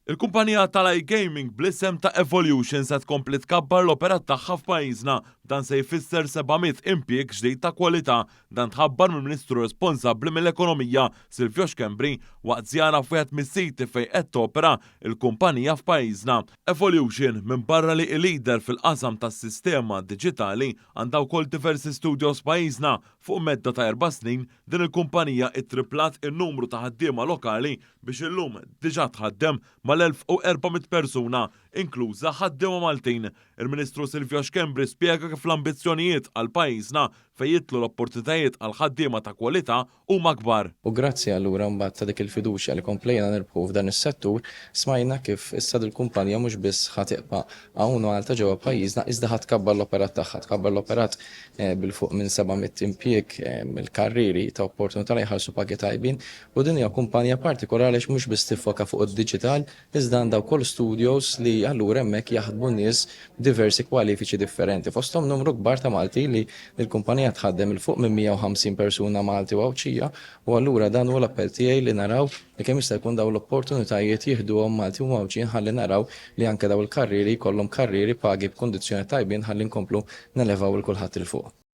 Il-kumpanija tal-iGaming bl-isem ta' Evolution se tkompli tkabbar l-operat tagħha f'pajjiżna dan se jfisser 700 impjieg ġdid ta' kwalità dan tħabbar mill-Ministru responsabbli mill-Ekonomija Silvio Xkembri waqt żjara f'wieħed mis-siti fejn qed topera il-kumpanija f'pajjiżna. Evolution minn barra li lider fil-qasam tas-sistema diġitali għandha wkoll diversi studios f'pajjiżna fuq medda ta' 4 snin din il-kumpanija ittriplat in-numru ta' ħaddiema lokali biex illum diġà tħaddem mal-1400 persuna, inkluża ħaddiema Maltin. Il-Ministru Silvio Xkembri spjega kif l-ambizzjonijiet għal pajjiżna fejn jitlu l-opportunitajiet għal ħaddiema ta' kwalità huma kbar. U grazzi allura mbagħad ta' dik il-fiduċja li komplejna nirbħu f'dan is-settur, smajna kif issa il-kumpanija mhux biss ħatiqpa' hawn Malta ġewwa pajjiżna iżda ħadd tkabbar l-operat tagħha, tkabbar l-operat bil-fuq minn 700 impjieg mill-karriri ta' opportunità li jħallsu pagi tajbin u din hija kumpanija partikolari mhux biss tiffoka fuq id-diġital iżda għandha wkoll studios li allura hemmhekk jaħdmu nies diversi kwalifiċi differenti. Fosthom numru kbar ta' Malti li l-kumpanija tħaddem il fuq minn 150 persuna Malti u Awċija u allura dan huwa l-appell tiegħi li naraw li kemm jista' jkun dawn l-opportunitajiet jieħduhom Malti u Awċin ħalli naraw li anke daw il-karriri jkollhom karriri pagi b'kundizzjoni tajbin ħalli nkomplu nelevaw il kulħadd il fuq.